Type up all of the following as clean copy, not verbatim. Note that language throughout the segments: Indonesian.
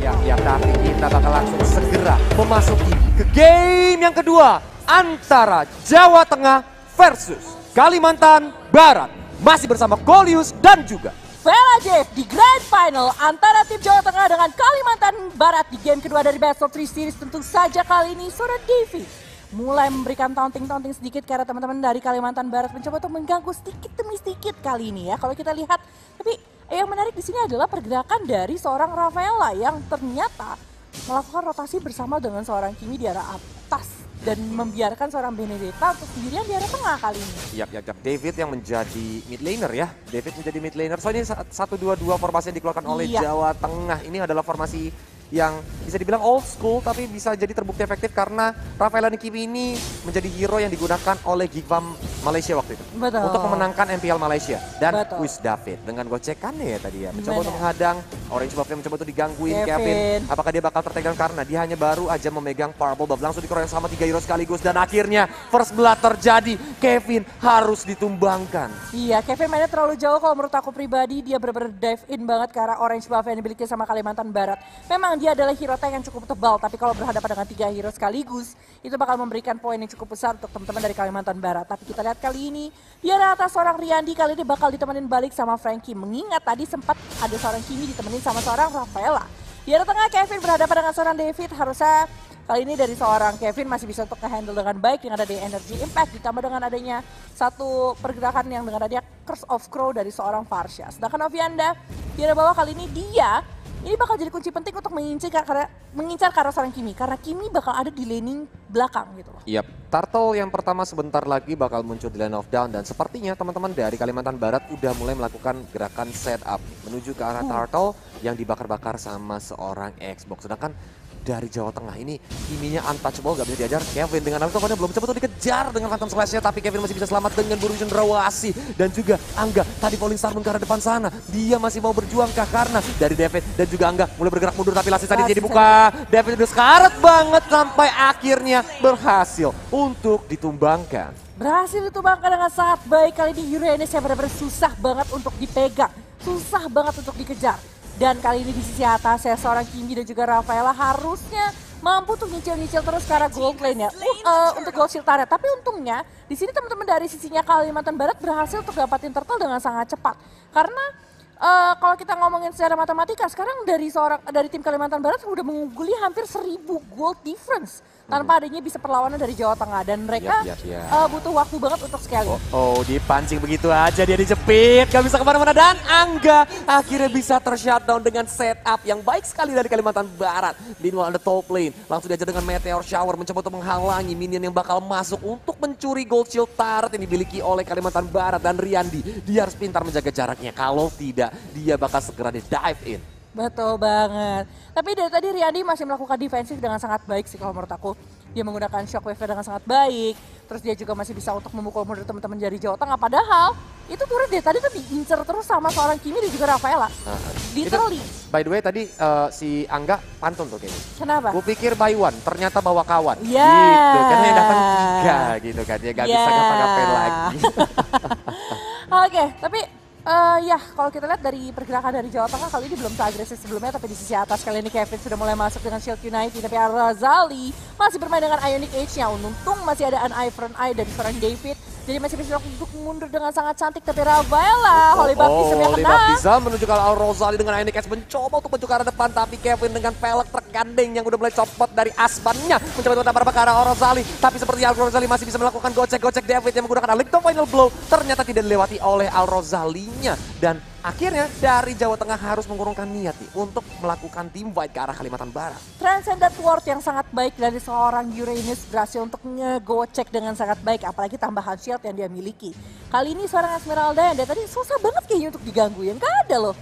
Ya, tapi kita bakal langsung segera memasuki ke game yang kedua antara Jawa Tengah versus Kalimantan Barat. Masih bersama Golius dan juga Vela Jeff di Grand Final antara tim Jawa Tengah dengan Kalimantan Barat di game kedua dari Best of 3 Series. Tentu saja kali ini seorang Devi mulai memberikan taunting-taunting sedikit karena teman-teman dari Kalimantan Barat mencoba untuk mengganggu sedikit demi sedikit kali ini ya. Kalau kita lihat, tapi yang menarik di sini adalah pergerakan dari seorang Rafaela yang ternyata melakukan rotasi bersama dengan seorang Kimi di arah atas dan membiarkan seorang Benedetta untuk sendirian di arah tengah kali ini. Yap. David yang menjadi mid laner ya. David menjadi mid laner. So ini 1-2-2 formasi yang dikeluarkan oleh Jawa Tengah. Ini adalah formasi yang bisa dibilang old school tapi bisa jadi terbukti efektif karena Rafaela Nikimi ini menjadi hero yang digunakan oleh Gigvam Malaysia waktu itu. Betul. Untuk memenangkan MPL Malaysia. Dan Betul. Wis David dengan gocekannya ya tadi ya. Mencoba untuk menghadang, Orange Buff yang mencoba untuk digangguin Kevin. Apakah dia bakal tertegang karena dia hanya baru aja memegang Purple Buff. Langsung dikeroyok sama 3 hero sekaligus dan akhirnya first blood terjadi. Kevin harus ditumbangkan. Iya, Kevin mainnya terlalu jauh kalau menurut aku pribadi. Dia benar-benar dive in banget ke arah Orange Buff yang dimiliki sama Kalimantan Barat. Memang dia adalah hero tank yang cukup tebal, tapi kalau berhadapan dengan 3 hero sekaligus, itu bakal memberikan poin yang cukup besar untuk teman-teman dari Kalimantan Barat. Tapi kita lihat kali ini, di arah atas seorang Riyandi kali ini bakal ditemenin balik sama Frankie. Mengingat tadi sempat ada seorang Kimi ditemenin sama seorang Rafaela. Di arah tengah Kevin berhadapan dengan seorang David, harusnya kali ini dari seorang Kevin masih bisa untuk nge-handle dengan baik dengan adanya energy impact ditambah dengan adanya satu pergerakan yang dengan adanya Curse of Crow dari seorang Varsha. Sedangkan Novianda di arah bawah kali ini ini bakal jadi kunci penting untuk mengincar ke arah seorang Kimi. Karena Kimi bakal ada di laning belakang gitu loh. Yap, Turtle yang pertama sebentar lagi bakal muncul di lane of down. Dan sepertinya teman-teman dari Kalimantan Barat udah mulai melakukan gerakan setup menuju ke arah Turtle yang dibakar-bakar sama seorang Xbox. Sedangkan dari Jawa Tengah ini Kiminya untouchable, gak bisa diajar. Kevin dengan Naruto belum coba untuk dikejar dengan Phantom Slash-nya, tapi Kevin masih bisa selamat dengan buru cendrawasih. Dan juga Angga tadi Falling Star ke arah depan sana, dia masih mau berjuang kah? Karena dari David dan juga Angga mulai bergerak mundur, tapi Lassie tadi jadi buka. David udah sekarat banget sampai akhirnya berhasil untuk ditumbangkan. Berhasil ditumbangkan dengan sangat baik. Kali ini Uranus yang benar-benar susah banget untuk dipegang, susah banget untuk dikejar. Dan kali ini di sisi atas ya seorang Kimi dan juga Rafaela harusnya mampu tuh nyicil-nyicil terus ke arah gold lane ya untuk gold shield turret. Tapi untungnya di sini teman-teman dari sisinya Kalimantan Barat berhasil untuk dapatin turtle dengan sangat cepat. Karena kalau kita ngomongin secara matematika sekarang dari tim Kalimantan Barat sudah mengungguli hampir 1000 gold difference tanpa adanya bisa perlawanan dari Jawa Tengah dan mereka butuh waktu banget untuk scaling. Dipancing begitu aja, dia dijepit, gak bisa kemana-mana dan Angga akhirnya bisa tershutdown dengan setup yang baik sekali dari Kalimantan Barat. Meanwhile the top lane langsung diajar dengan Meteor Shower mencoba untuk menghalangi minion yang bakal masuk untuk mencuri gold shield turret yang dimiliki oleh Kalimantan Barat dan Riyandi. Dia harus pintar menjaga jaraknya, kalau tidak dia bakal segera di dive in. Betul banget. Tapi dari tadi Riyandi masih melakukan defensif dengan sangat baik sih kalau menurut aku. Dia menggunakan shockwave dengan sangat baik. Terus dia juga masih bisa untuk memukul mundur teman-teman dari Jawa Tengah. Padahal itu turut dia tadi tuh diincer terus sama seorang Kimi dan juga Rafaela. Literally. By the way tadi si Angga pantun tuh kayaknya. Kenapa? Gue pikir buy one, ternyata bawa kawan. Yeah. Gitu, karena yang datang 3 gitu kan. Dia gak bisa ngapa-ngapain lagi. Oke, tapi ya kalau kita lihat dari pergerakan dari Jawa Tengah kali ini belum seagresif sebelumnya, tapi di sisi atas kali ini Kevin sudah mulai masuk dengan Shield United, tapi Al-Razali masih bermain dengan Ionic Age-nya. Untung masih ada an eye for an eye dari seorang David, jadi masih bisa untuk mundur dengan sangat cantik. Tapi Rafaela, Holy Baptism yang Holy kena. Baptism menuju ke Al-Razali dengan Ionic Age mencoba untuk menuju ke arah depan, tapi Kevin dengan pelek tergandeng yang udah mulai copot dari asbannya mencoba untuk menabrak ke arah Al-Razali, tapi seperti Al-Razali masih bisa melakukan gocek-gocek David yang menggunakan Alecto Final Blow, ternyata tidak dilewati oleh Al-Razali-nya. Dan akhirnya dari Jawa Tengah harus mengurungkan niat nih untuk melakukan team fight ke arah Kalimantan Barat. Transcendent Ward yang sangat baik dari seorang Uranus berhasil untuk ngegocek dengan sangat baik, apalagi tambahan shield yang dia miliki. Kali ini seorang Esmeralda yang dari tadi susah banget kayaknya untuk digangguin, gak ada loh.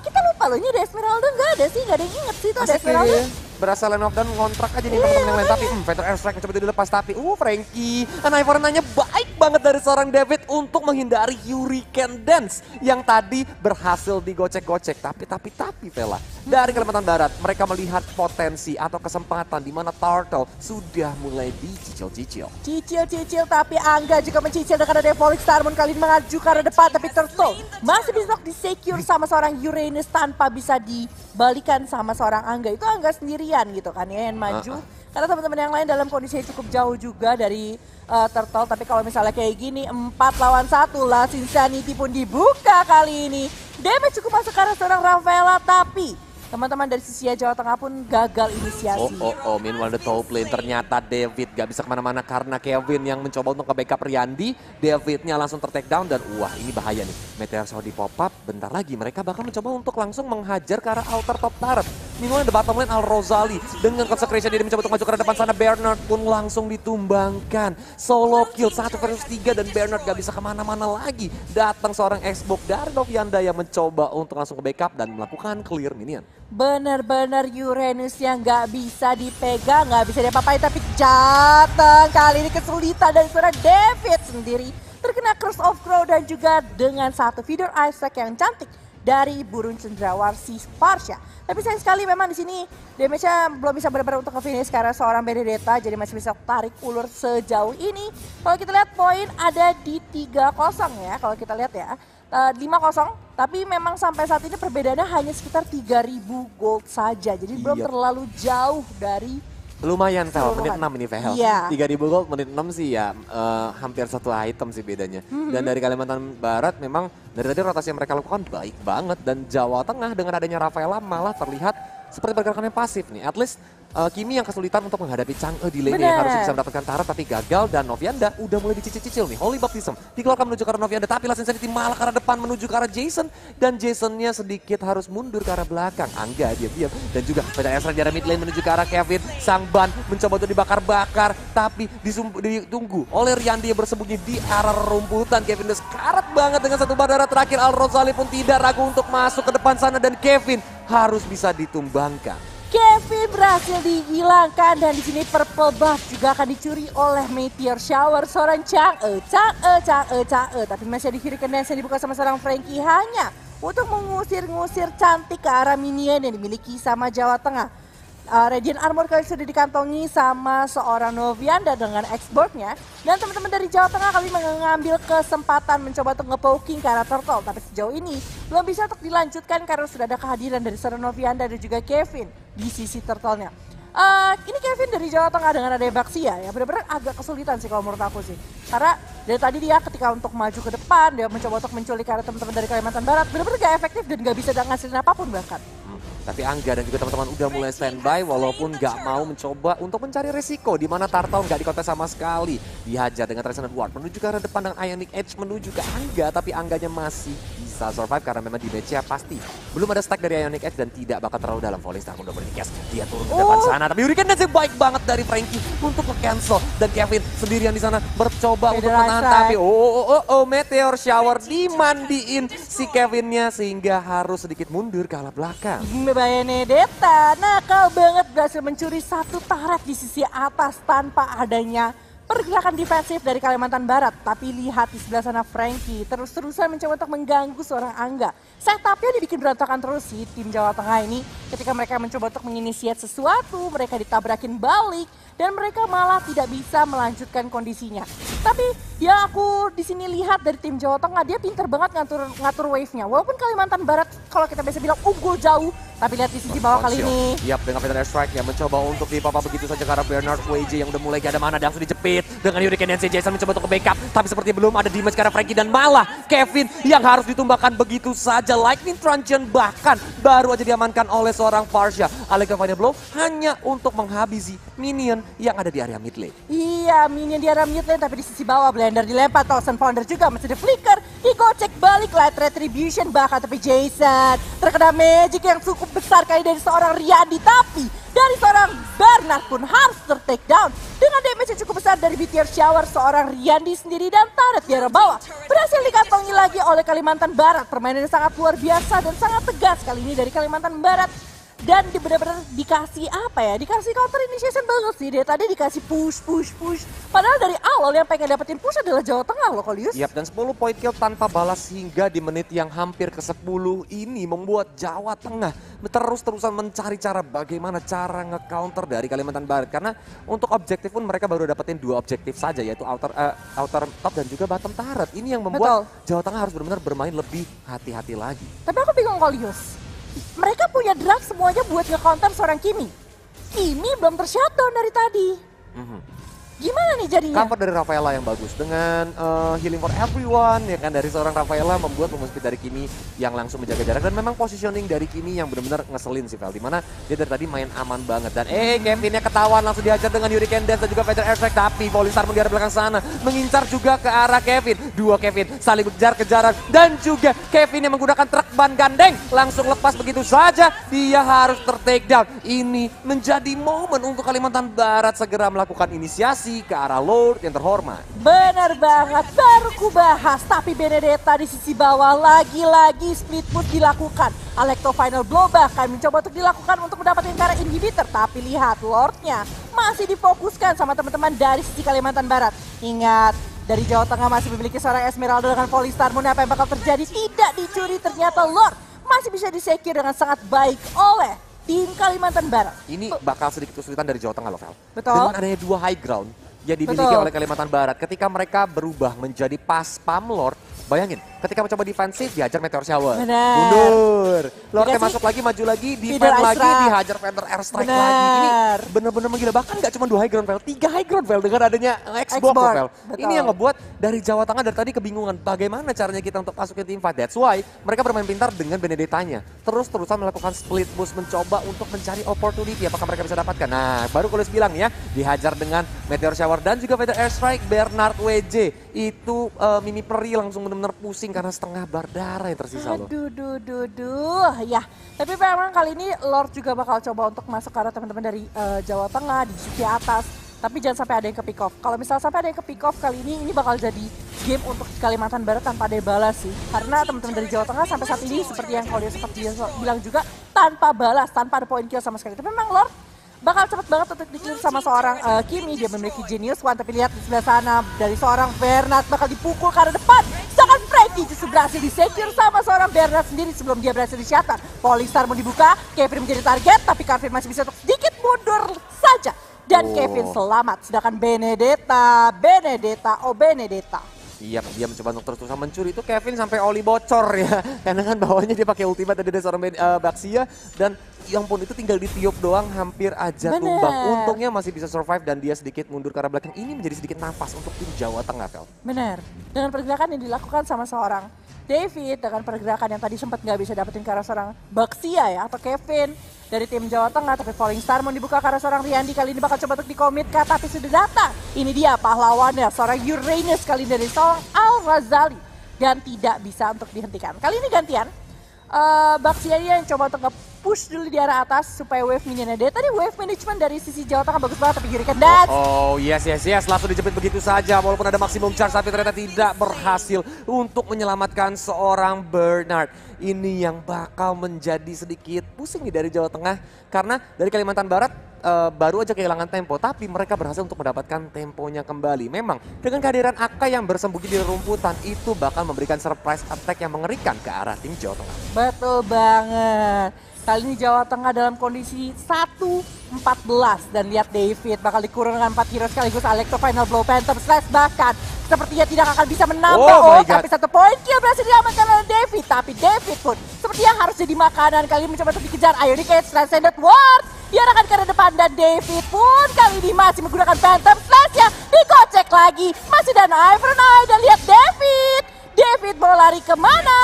Kita lupa loh, ini ada Esmeralda, gak ada sih, gak ada yang inget sih itu ada Esmeralda. berasa Land of Dawn ngontrak aja nih teman-teman yang lain. Tapi Fatal Airstrike mencoba dilepas tapi Frankie. Ivern-nya baik banget dari seorang David untuk menghindari Hurricane Dance yang tadi berhasil digocek-gocek. Tapi Vela, dari Kalimantan Barat mereka melihat potensi atau kesempatan di mana Turtle sudah mulai dicicil-cicil. Cicil tapi Angga juga mencicil dengan ada Devolic Starmon kali ini mengaju ke arah depan. Tapi Turtle masih bisa di-secure sama seorang Uranus tanpa bisa dibalikan sama seorang Angga. Itu Angga sendirian gitu kan ya yang maju. Karena teman-teman yang lain dalam kondisi yang cukup jauh juga dari Turtle. Tapi kalau misalnya kayak gini 4 lawan 1 lah, Insanity pun dibuka kali ini. Damage cukup masuk ke arah seorang Ravela tapi teman-teman dari sisi Jawa Tengah pun gagal inisiasi. Meanwhile the top lane ternyata David gak bisa kemana-mana karena Kevin yang mencoba untuk nge-backup Riyandi. Davidnya langsung ter-take down dan wah ini bahaya nih. Meteor Shower di pop up, bentar lagi mereka bakal mencoba untuk langsung menghajar ke arah altar top turret. Meanwhile the bottom lane Al Rosali dengan consecration dia mencoba untuk maju ke arah depan sana. Bernard pun langsung ditumbangkan. Solo kill 1 versus 3 dan Bernard gak bisa kemana-mana lagi. Datang seorang Xbox dari Novianda yang mencoba untuk langsung ke-backup dan melakukan clear minion. Bener-bener Uranus yang gak bisa dipegang, gak bisa diapa-apain. Tapi Jateng kali ini kesulitan dari seorang David sendiri. Terkena Curse of Crow dan juga dengan satu feeder Isaac yang cantik dari burung cendrawar si Farsha. Tapi sayang sekali memang di sini damage-nya belum bisa benar-benar untuk ke-finish karena seorang Benedetta jadi masih bisa tarik ulur sejauh ini. Kalau kita lihat poin ada di 3-0 ya, kalau kita lihat ya. 5-0, tapi memang sampai saat ini perbedaannya hanya sekitar 3.000 gold saja. Jadi belum terlalu jauh dari lumayan Vel, menit 6 ini Vel. Iya. 3.000 gold menit 6 sih ya hampir satu item sih bedanya. Dan dari Kalimantan Barat memang dari tadi rotasi yang mereka lakukan baik banget. Dan Jawa Tengah dengan adanya Rafaela malah terlihat seperti pergerakannya pasif nih. At least Kimi yang kesulitan untuk menghadapi Chang'e di lane yang harusnya bisa mendapatkan turret tapi gagal. Dan Novianda udah mulai dicicil-cicil nih. Holy Baptism dikeluarkan menuju ke arah Novianda tapi Last Insanity malah ke arah depan menuju ke arah Jason. Dan Jasonnya sedikit harus mundur ke arah belakang. Angga diam-diam dan juga Fatal Airstrike di arah mid lane menuju ke arah Kevin. Sang ban mencoba untuk dibakar-bakar tapi ditunggu oleh Riyandi yang bersembunyi di arah rumputan. Kevin udah sekarat banget dengan satu bandara terakhir. Al Rosali pun tidak ragu untuk masuk ke depan sana dan Kevin harus bisa ditumbangkan. Kevin berhasil dihilangkan dan di sini purple buff juga akan dicuri oleh Meteor Shower seorang Chang'e. Tapi masih ada Hurricane Dance yang dibuka sama seorang Frankie hanya untuk mengusir-ngusir cantik ke arah minion yang dimiliki sama Jawa Tengah. Radiant Armor kali sudah dikantongi sama seorang Novianda dengan X-Board-nya. Dan teman-teman dari Jawa Tengah kali mengambil kesempatan mencoba untuk nge-poking ke arah Turtle. Tapi sejauh ini belum bisa untuk dilanjutkan karena sudah ada kehadiran dari seorang Novianda dan juga Kevin di sisi Turtle-nya. Ini Kevin dari Jawa Tengah dengan ada Baxia ya benar-benar agak kesulitan sih kalau menurut aku sih. Karena dari tadi dia ketika untuk maju ke depan dia mencoba untuk menculik arah teman-teman dari Kalimantan Barat benar-benar gak efektif dan gak bisa ngasilin apapun bahkan. Tapi Angga dan juga teman-teman udah mulai standby walaupun nggak mau mencoba untuk mencari resiko di mana Turtle nggak dikontes sama sekali. Dihajar dengan Resonant Ward menuju ke arah depan dengan Ionic Edge menuju ke Angga tapi Angganya masih bisa survive karena memang damage-nya pasti belum ada stack dari Ionic Edge dan tidak bakal terlalu dalam. Volley Star udah berdikes, dia turun ke depan sana tapi Hurricane Dance baik banget dari Frankie untuk nge-cancel dan Kevin sendirian di sana bercoba untuk menahan tapi Meteor Shower dimandiin si Kevinnya sehingga harus sedikit mundur ke arah belakang. Benedetta nakal banget berhasil mencuri satu turret di sisi atas tanpa adanya pergerakan defensif dari Kalimantan Barat. Tapi lihat di sebelah sana Frankie terus-terusan mencoba untuk mengganggu seorang Angga. Setupnya dibikin berantakan terus sih tim Jawa Tengah ini. Ketika mereka mencoba untuk menginisiat sesuatu, mereka ditabrakin balik dan mereka malah tidak bisa melanjutkan kondisinya. Tapi yang aku di sini lihat dari tim Jawa Tengah, dia pinter banget ngatur wave-nya. Walaupun Kalimantan Barat kalau kita biasa bilang unggul jauh, tapi lihat di sisi bawah kali ini. Yap, dengan Fatal Airstrike yang mencoba untuk dipapa begitu saja karena Bernard WJ yang udah mulai gak ada mana langsung dijepit. Dengan Hurricane Dance Jason mencoba untuk ke-backup, tapi seperti belum ada damage karena Frankie dan malah Kevin yang harus ditumbangkan begitu saja. Lightning Truncheon bahkan baru aja diamankan oleh seorang Farsha. Allega Final Blow hanya untuk menghabisi minion yang ada di area mid lane. Iya, minion di area mid lane tapi di sisi bawah Blender dilempar, Thousand Founder juga masih ada flicker. Digocek balik Light Retribution bahkan tapi Jason terkena magic yang cukup besar kali dari seorang Riyandi tapi dari seorang Bernard pun harus ter-take down dengan damage yang cukup besar dari Meteor Shower seorang Riyandi sendiri dan turret di arah bawah berhasil dikantongi lagi oleh Kalimantan Barat. Permainan yang sangat luar biasa dan sangat tegas kali ini dari Kalimantan Barat. Dan benar-benar dikasih apa ya, dikasih counter initiation banget sih. Dia tadi dikasih push. Padahal dari awal yang pengen dapetin push adalah Jawa Tengah loh Kolius. Yap, dan 10 point kill tanpa balas hingga di menit yang hampir ke-10 ini membuat Jawa Tengah terus-terusan mencari cara bagaimana cara nge-counter dari Kalimantan Barat. Karena untuk objektif pun mereka baru dapetin 2 objektif saja, yaitu outer top dan juga bottom turret. Ini yang membuat Jawa Tengah harus benar-benar bermain lebih hati-hati lagi. Tapi aku bingung Kolius. Mereka punya drag semuanya buat nge-counter seorang Kimi. Kimi belum ter-shutdown dari tadi. Gimana nih jadinya? Cover dari Rafaela yang bagus dengan healing for everyone ya kan, dari seorang Rafaela membuat movement speed dari Kimi yang langsung menjaga jarak, dan memang positioning dari Kimi yang benar-benar ngeselin sih Vel, dimana dia dari tadi main aman banget. Dan Kevinnya ketahuan langsung dihajar dengan Hurricane Dance dan juga Fader Airstrike, tapi Polystar di arah belakang sana mengincar juga ke arah Kevin. Dua Kevin saling kejar-kejaran dan juga Kevin yang menggunakan truk ban gandeng langsung lepas begitu saja, dia harus ter-take down. Ini menjadi momen untuk Kalimantan Barat segera melakukan inisiasi ke arah Lord yang terhormat. Benar banget, baru ku bahas. Tapi Benedetta di sisi bawah lagi-lagi split push dilakukan. Alecto final blow bahkan mencoba untuk dilakukan untuk mendapatkan cara inhibitor. Tapi lihat Lordnya masih difokuskan sama teman-teman dari sisi Kalimantan Barat. Ingat, dari Jawa Tengah masih memiliki seorang Esmeralda dengan Polystar Moon. Apa yang bakal terjadi? Tidak dicuri, ternyata Lord masih bisa disecure dengan sangat baik oleh tim Kalimantan Barat. Ini bakal sedikit kesulitan dari Jawa Tengah loh, Vel. Betul. Dengan adanya 2 high ground yang dimiliki oleh Kalimantan Barat. Ketika mereka berubah menjadi pas spam Lord, bayangin, ketika mencoba defensif dihajar Meteor Shower. Benar. Mundur. Lordnya Dikasih masuk lagi, maju lagi, defend feeder lagi, Astra. dihajar Feather Airstrike Benar. lagi. Ini benar-benar menggila. Bahkan nggak cuma 2 high ground, Vel, 3 high ground, Vel, dengan adanya Xbox, Vel. Betul. Ini yang ngebuat dari Jawa Tengah dari tadi kebingungan bagaimana caranya kita untuk masuk ke tim fight. That's why mereka bermain pintar dengan Benedettanya. Terus-terusan melakukan split push, mencoba untuk mencari opportunity. Apakah mereka bisa dapatkan? Nah, baru Kulis bilang ya, dihajar dengan Meteor Shower dan juga Feather Airstrike. Bernard WJ itu Mimi Peri langsung benar-benar pusing karena setengah berdarah yang tersisa loh. Aduh. Ya, tapi memang kali ini Lord juga bakal coba untuk masuk ke arah teman-teman dari Jawa Tengah di sisi atas. Tapi jangan sampai ada yang ke pick off. Kalau misalnya sampai ada yang ke pick off kali ini bakal jadi game untuk Kalimantan Barat tanpa ada balas sih. Karena teman-teman dari Jawa Tengah sampai saat ini seperti yang kalau dia sempat bilang juga tanpa balas, tanpa ada point kill sama sekali. Tapi memang Lord bakal cepet banget untuk di-clear sama seorang Kimi. Dia memiliki Genius One, tapi lihat di sebelah sana dari seorang Bernard bakal dipukul ke arah depan. Sedangkan Frankie justru berhasil di-secure sama seorang Bernard sendiri sebelum dia berhasil di-shatter. Polystar mau dibuka, Kevin menjadi target, tapi Carvin masih bisa untuk sedikit mundur saja. Dan Kevin selamat, sedangkan Benedetta. Iya, dia mencoba untuk terus-terusan mencuri. Itu Kevin sampai oli bocor ya. Karena kan bawahnya dia pakai ultimate dari seorang Baxia. Dan yang pun itu tinggal ditiup doang, hampir aja tumbang. Untungnya masih bisa survive dan dia sedikit mundur ke arah belakang. Ini menjadi sedikit nafas untuk tim Jawa Tengah, Vel. Benar. Dengan pergerakan yang dilakukan sama seorang David, dengan pergerakan yang tadi sempat nggak bisa dapetin ke arah seorang Baxia ya, atau Kevin dari tim Jawa Tengah, tapi Falling Star mau dibuka ke arah seorang Riyandi. Kali ini bakal coba untuk dikomit ke, tapi sudah datang. Ini dia pahlawannya, seorang Uranus kali ini dari seorang Al-Razali. Dan tidak bisa untuk dihentikan. Kali ini gantian. Baxia yang coba untuk nge-push dulu di arah atas supaya wave minionnya dia. Tadi wave management dari sisi Jawa Tengah bagus banget, tapi Hurricane Dance. Oh yes, langsung dijepit begitu saja. Walaupun ada maksimum charge, tapi ternyata tidak berhasil untuk menyelamatkan seorang Bernard. Ini yang bakal menjadi sedikit pusing nih dari Jawa Tengah. Karena dari Kalimantan Barat baru aja kehilangan tempo, tapi mereka berhasil untuk mendapatkan temponya kembali. Memang dengan kehadiran Aka yang bersembunyi di rumputan itu bakal memberikan surprise attack yang mengerikan ke arah tim Jawa Tengah. Betul banget. Kali ini Jawa Tengah dalam kondisi 1-14 dan lihat David bakal dikurung dengan 4 hero sekaligus. Alecto final blow, Phantom Slash bahkan sepertinya tidak akan bisa menambah. Tapi 1 poin kill berhasil diamankan oleh David. Tapi David pun sepertinya harus jadi makanan. Kali ini mencoba untuk dikejar Ionic Edge, Transcendent Ward diarahkan ke depan, dan David pun kali ini masih menggunakan Phantom Slash ya. Dikocek lagi, masih dan Iron Eye, dan lihat David mau lari kemana?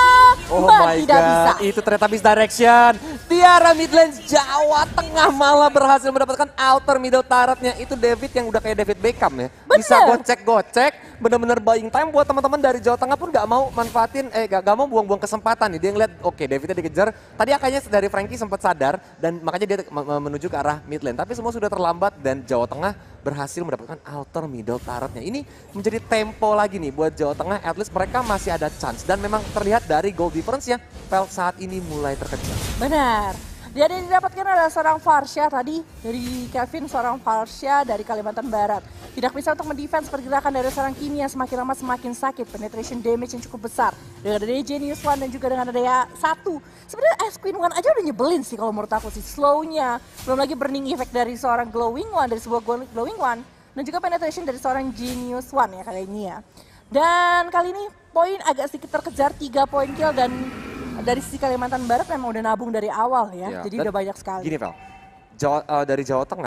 Oh my tidak god, bisa. itu ternyata misdirection. Tiara Midlands Jawa Tengah malah berhasil mendapatkan outer middle turretnya. Itu David yang udah kayak David Beckham ya. Bener. Bisa gocek-gocek, bener-bener buying time buat teman-teman dari Jawa Tengah pun gak mau manfaatin, gak mau buang-buang kesempatan nih. Dia ngeliat, oke, Davidnya dikejar. Tadi akanya dari Frankie sempat sadar dan makanya dia menuju ke arah mid lane. Tapi semua sudah terlambat dan Jawa Tengah berhasil mendapatkan outer middle turretnya. Ini menjadi tempo lagi nih buat Jawa Tengah. At least mereka masih ada chance dan memang terlihat dari goal difference-nya Vel saat ini mulai terkejar. Benar. Dia yang didapatkan adalah seorang Farsha tadi dari Kevin, seorang Farsha dari Kalimantan Barat. Tidak bisa untuk mendefense pergerakan dari seorang Kimia, semakin lama semakin sakit. Penetration damage yang cukup besar. Dengan adanya Genius One dan juga dengan adanya satu. Sebenarnya Ice Queen One aja udah nyebelin sih kalau menurut aku sih. Slow-nya, belum lagi burning effect dari seorang Glowing One, dari sebuah Glowing One. Dan juga penetration dari seorang Genius One ya kali ini ya. Dan kali ini poin agak sedikit terkejar, 3 poin kill dan dari sisi Kalimantan Barat memang udah nabung dari awal ya, Iya, jadi dan udah banyak sekali. Gini Vel, dari Jawa Tengah